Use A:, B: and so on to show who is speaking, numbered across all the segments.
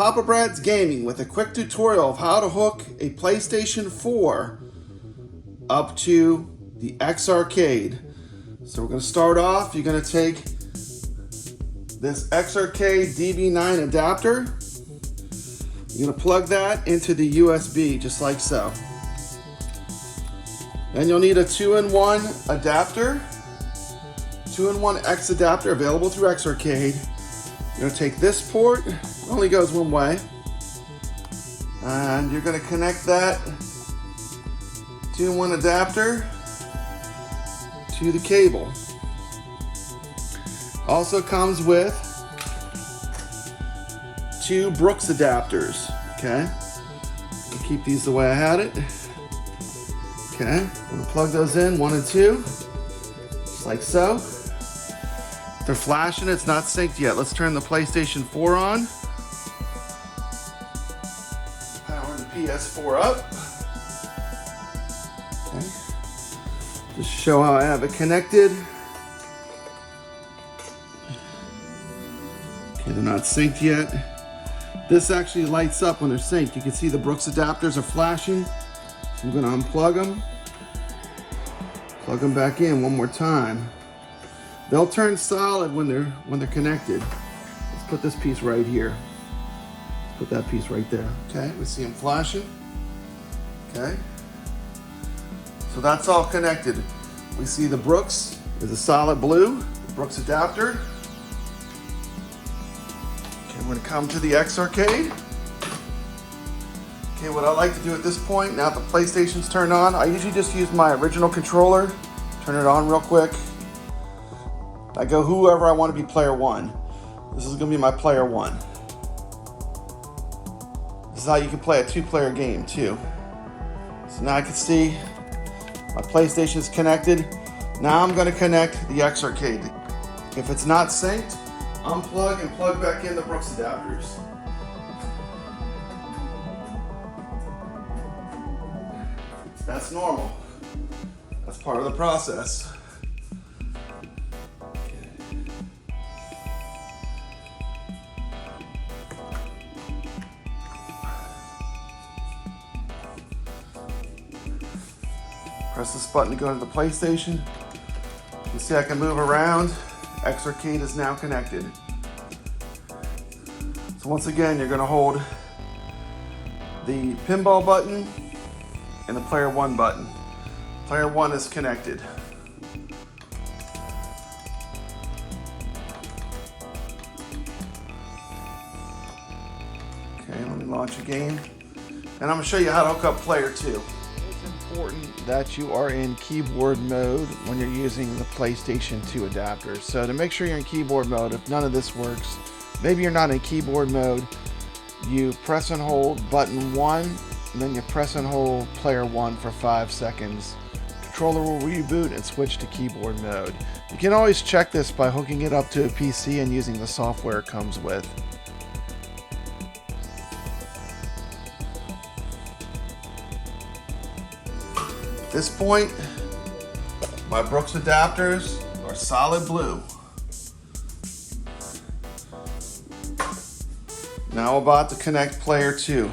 A: Papa Brad's Gaming with a quick tutorial of how to hook a PlayStation 4 up to the xarcade. So we're going to start off. You're going to take this xarcade DB9 adapter. You're going to plug that into the USB just like so. Then you'll need a 2-in-1 adapter, 2-in-1 X adapter available through xarcade. You're going to take this port, it only goes one way, and you're going to connect that 2-in-1 adapter to the cable. Also comes with 2 Brooks adapters. Okay, I'll keep these the way I had it. Okay, I'm going to plug those in, 1 and 2, just like so. They're flashing, it's not synced yet. Let's turn the PlayStation 4 on. Power the PS4 up. Okay. Just show how I have it connected. Okay, they're not synced yet. This actually lights up when they're synced. You can see the Brooks adapters are flashing. So I'm going to unplug them. Plug them back in one more time. They'll turn solid when they're connected. Let's put this piece right here. Put that piece right there. Okay, we see them flashing. Okay. So that's all connected. We see the Brooks is a solid blue, the Brooks adapter. Okay, we're gonna come to the xarcade. Okay, what I like to do at this point, now that the PlayStation's turned on, I usually just use my original controller, turn it on real quick. I go whoever I want to be player 1. This is going to be my player 1. This is how you can play a 2-player game too. So now I can see my PlayStation is connected. Now I'm going to connect the xarcade. If it's not synced, unplug and plug back in the Brooks adapters. That's normal. That's part of the process. Press this button to go to the PlayStation. You can see I can move around. xarcade is now connected. So once again, you're going to hold the pinball button and the player 1 button. Player 1 is connected. Okay, let me launch a game. And I'm going to show you how to hook up player 2. It's important that you are in keyboard mode when you're using the PlayStation 2 adapter. So to make sure you're in keyboard mode, if none of this works, maybe you're not in keyboard mode, you press and hold button 1, and then you press and hold player 1 for 5 seconds. Controller will reboot and switch to keyboard mode. You can always check this by hooking it up to a PC and using the software it comes with. At this point, my Brooks adapters are solid blue. Now I'm about to connect player 2.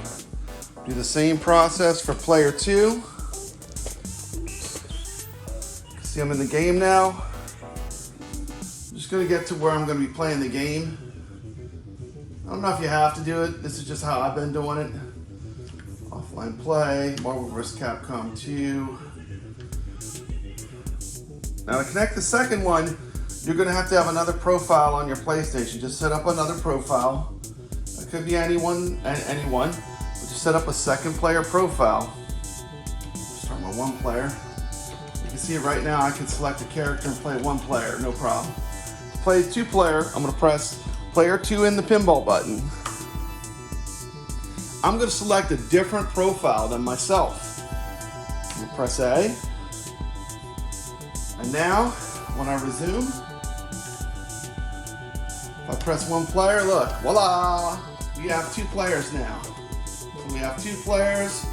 A: Do the same process for player 2. See, I'm in the game now. I'm just going to get to where I'm going to be playing the game. I don't know if you have to do it. This is just how I've been doing it. Offline play, Marvel vs. Capcom 2. Now to connect the second one, you're going to have another profile on your PlayStation. Just set up another profile. It could be anyone. But just set up a second player profile. Start my 1 player. You can see it right now. I can select a character and play 1 player, no problem. To play 2 player, I'm going to press player 2 in the pinball button. I'm going to select a different profile than myself. I'm going to press A. And now, when I resume, if I press 1 player, look, voila! We have 2 players now. So we have 2 players,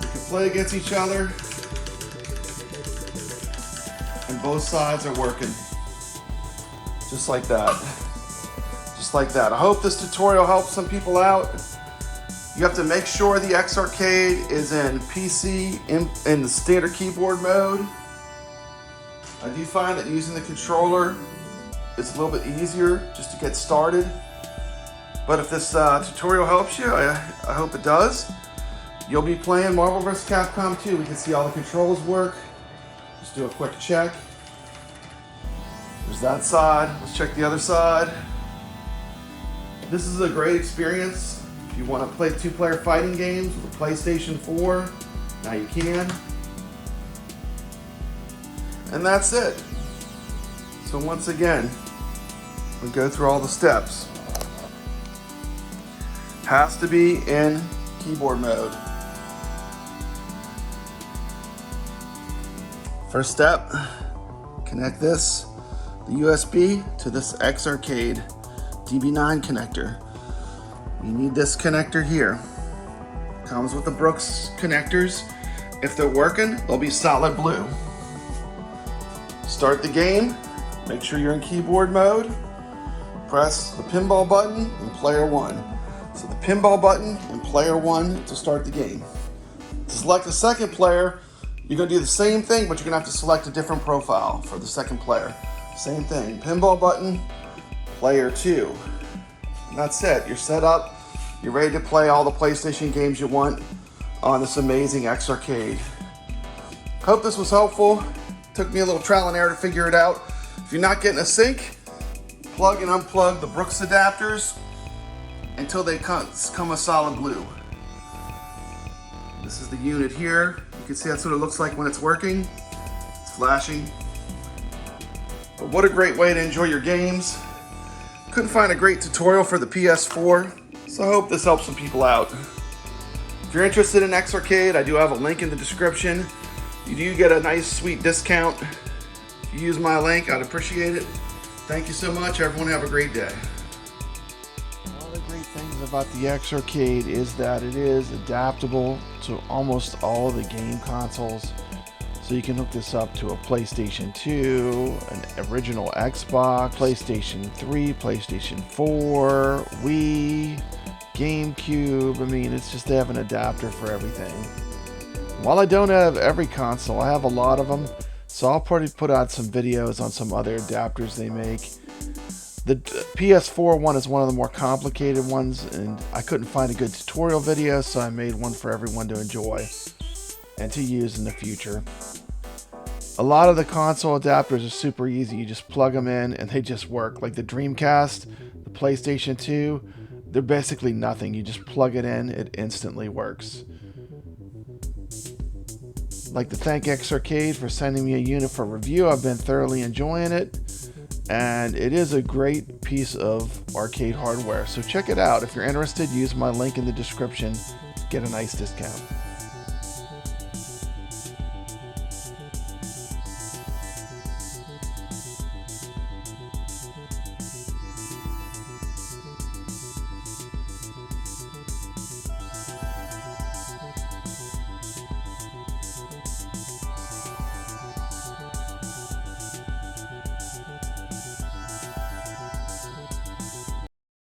A: we can play against each other, and both sides are working. Just like that. Just like that. I hope this tutorial helps some people out. You have to make sure the xarcade is in PC in the standard keyboard mode. I do find that using the controller is a little bit easier just to get started. But if this tutorial helps you, I hope it does. You'll be playing Marvel vs. Capcom 2. We can see all the controls work. Just do a quick check. There's that side. Let's check the other side. This is a great experience. If you want to play 2-player fighting games with a PlayStation 4, now you can. And that's it. So once again, we go through all the steps. Has to be in keyboard mode. First step, connect this, the USB, to this xarcade DB9 connector. You need this connector here. Comes with the Brooks connectors. If they're working, they'll be solid blue. Start the game, make sure you're in keyboard mode. Press the pinball button and player 1. So the pinball button and player 1 to start the game. To select the second player, you're going to do the same thing, but you're going to have to select a different profile for the second player. Same thing, pinball button, player 2. And that's it, you're set up. You're ready to play all the PlayStation games you want on this amazing xarcade. Hope this was helpful. Took me a little trial and error to figure it out. If you're not getting a sync, plug and unplug the Brooks adapters until they come a solid blue. This is the unit here. You can see that's what it looks like when it's working. It's flashing. But what a great way to enjoy your games. Couldn't find a great tutorial for the PS4, so I hope this helps some people out. If you're interested in xarcade, I do have a link in the description. You do get a nice sweet discount. If you use my link, I'd appreciate it. Thank you so much. Everyone have a great day. One of the great things about the xarcade is that it is adaptable to almost all the game consoles. So you can hook this up to a PlayStation 2, an original Xbox, PlayStation 3, PlayStation 4, Wii, GameCube. I mean, it's just they have an adapter for everything. While I don't have every console, I have a lot of them. So I'll probably put out some videos on some other adapters they make. The PS4 one is one of the more complicated ones, and I couldn't find a good tutorial video, so I made one for everyone to enjoy and to use in the future. A lot of the console adapters are super easy. You just plug them in and they just work. Like the Dreamcast, the PlayStation 2, they're basically nothing. You just plug it in, it instantly works. I'd like to thank xarcade for sending me a unit for review. I've been thoroughly enjoying it, and it is a great piece of arcade hardware. So check it out. If you're interested, use my link in the description to get a nice discount.